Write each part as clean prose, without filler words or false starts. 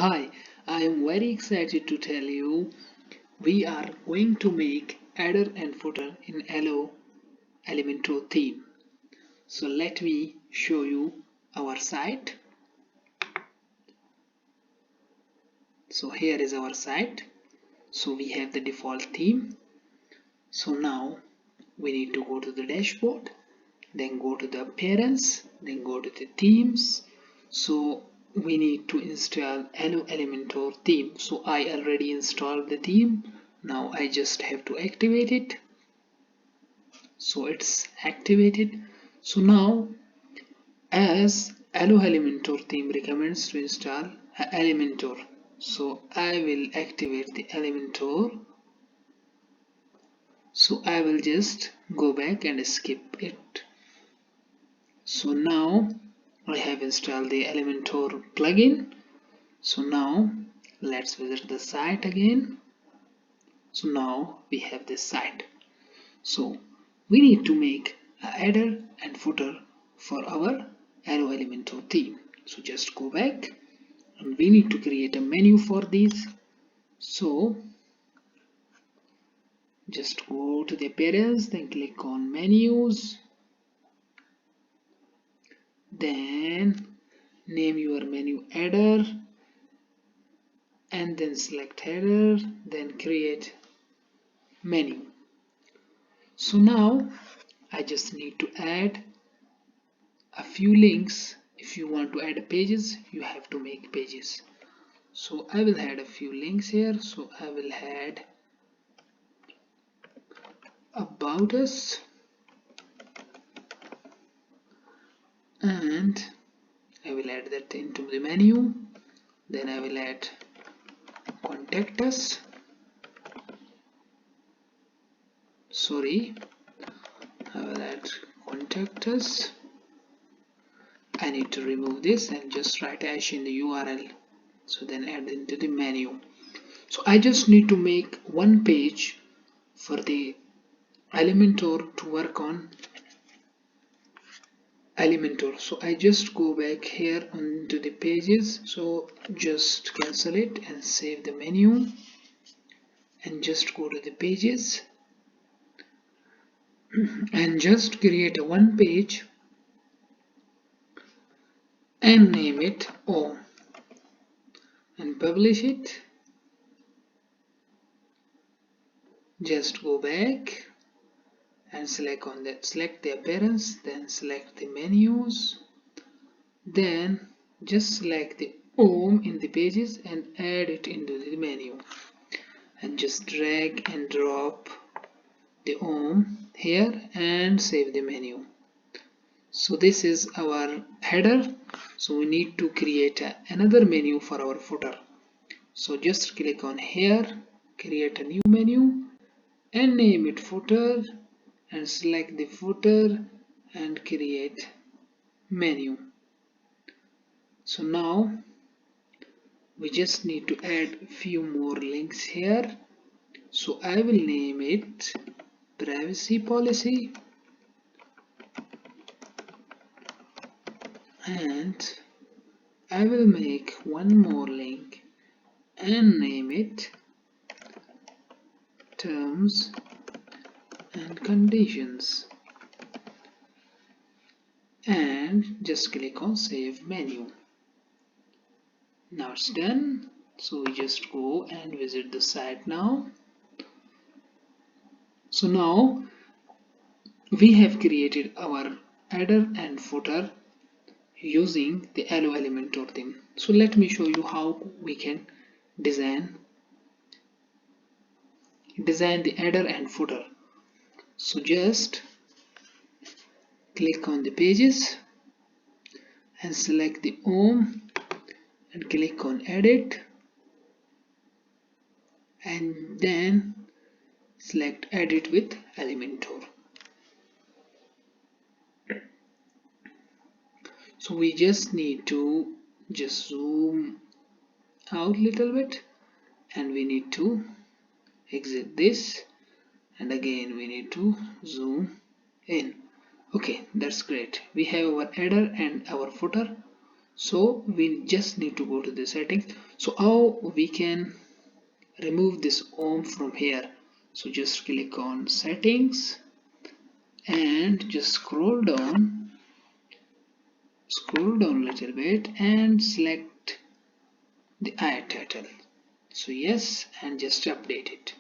Hi, I am very excited to tell you we are going to make header and footer in Elementor theme. So let me show you our site. So here is our site. So we have the default theme. So now we need to go to the dashboard, then go to the appearance, then go to the themes. So we need to install Elementor theme. So I already installed the theme. Now I just have to activate it. So it's activated. So now, as Elementor theme recommends to install Elementor, so I will activate the Elementor. So I will just go back and skip it. So now I have installed the Elementor plugin. So now let's visit the site again. So now we have this site. So we need to make a header and footer for our Elementor theme. So just go back and we need to create a menu for these. So just go to the appearance, then click on menus, then name your menu header, and then select header, then create menu. So now I just need to add a few links. If you want to add pages, you have to make pages. So I will add a few links here. So I will add about us, and I will add that into the menu. Then I will add contact us. Sorry, I will add contact us. I need to remove this and just write hash in the URL. So then add into the menu. So I just need to make one page for the Elementor to work on Elementor. So I just go back here onto the pages. So just cancel it and save the menu and just go to the pages and just create a one page and name it O and publish it. Just go back and select the appearance, then select the menus, then just select the home in the pages and add it into the menu, and just drag and drop the home here and save the menu. So this is our header. So we need to create another menu for our footer. So just click on here, create a new menu and name it footer, and select the footer and create menu. So now we just need to add a few more links here. So I will name it privacy policy, and I will make one more link and name it terms and conditions, and just click on save menu. Now it's done. So we just go and visit the site now. So now we have created our header and footer using the Elementor theme. So let me show you how we can design the header and footer. So just click on the pages and select the home and click on edit, and then select edit with Elementor. So we just need to just zoom out a little bit, and we need to exit this, and again we need to zoom in. Okay, that's great. We have our header and our footer. So we just need to go to the settings. So how we can remove this home from here? So just click on settings and just scroll down a little bit and select the ad title. So yes, and just update it.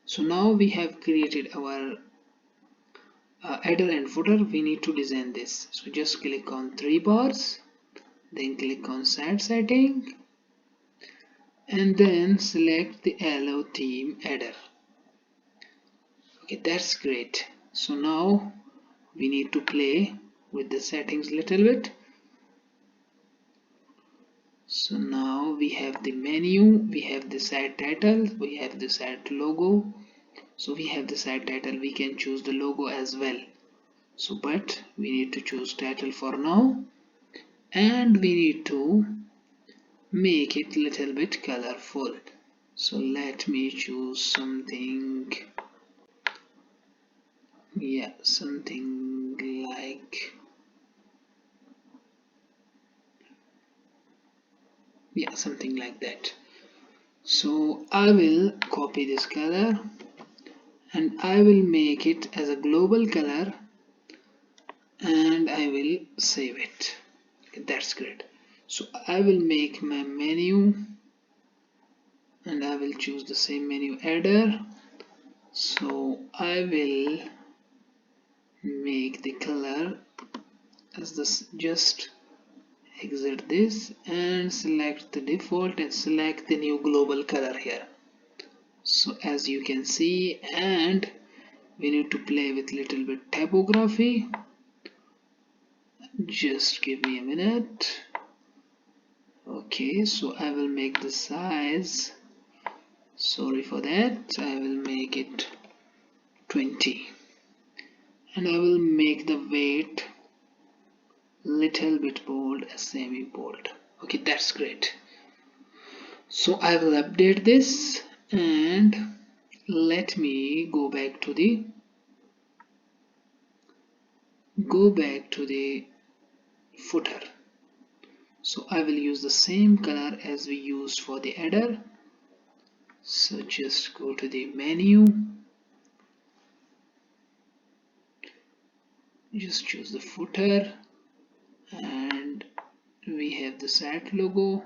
So now we have created our header and footer. We need to design this. So just click on three bars, then click on set setting, and then select the allow theme header. Okay, that's great. So now we need to play with the settings a little bit. So now we have the menu, we have the site title, we have the site logo. So we have the site title, we can choose the logo as well. So but we need to choose title for now, and we need to make it a little bit colorful. So let me choose something, yeah, something like, yeah, something like that. So I will copy this color and I will make it as a global color and I will save it. Okay, that's great. So I will make my menu and I will choose the same menu header. So I will make the color as this, just exit this and select the default and select the new global color here. So as you can see, and we need to play with little bit typography. Just give me a minute. Okay, so I will make the size, sorry for that, I will make it 20 and I will make the weight little bit bold, semi bold. Okay, that's great. So I will update this and let me go back to the footer. So I will use the same color as we used for the header. So just go to the menu, just choose the footer, and we have the site logo,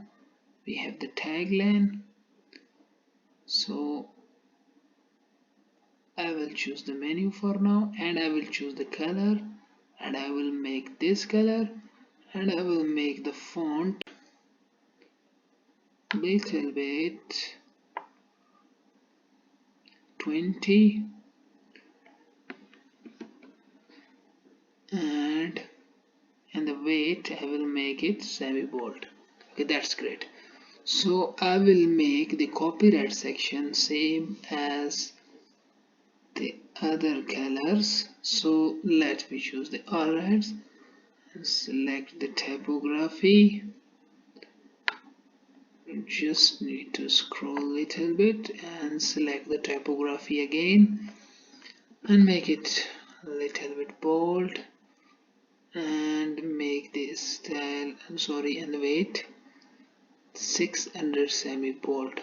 we have the tagline. So I will choose the menu for now and I will choose the color and I will make this color and I will make the font little bit 20 and the weight I will make it semi bold. Okay, that's great. So I will make the copyright section same as the other colors. So let me choose the all rights and select the typography. You just need to scroll a little bit and select the typography again and make it a little bit bold and make this style, and the weight 600 semi bold.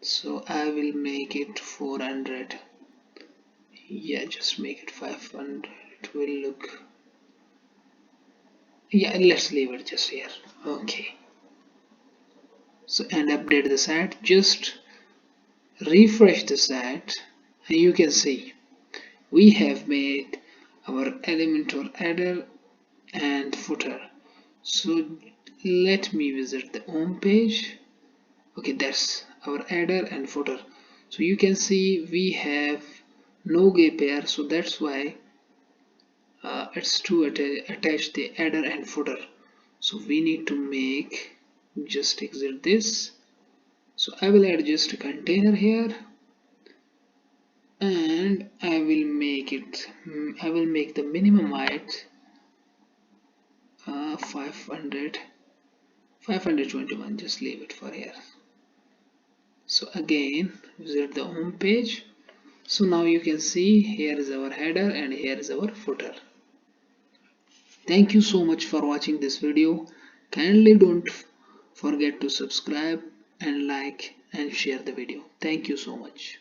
So I will make it 400. Yeah, just make it 500. It will look, yeah, let's leave it just here. Okay, so and update the site, just refresh the site and you can see we have made our Elementor header and footer. So let me visit the home page. Okay, that's our header and footer. So you can see we have no gap here, so that's why it's to attach the header and footer. So we need to make, just exit this. So I will add just a container here and I will make it, I will make the minimum height 521. Just leave it for here. So again visit the home page. So now you can see here is our header and here is our footer. Thank you so much for watching this video. Kindly don't forget to subscribe and like and share the video. Thank you so much.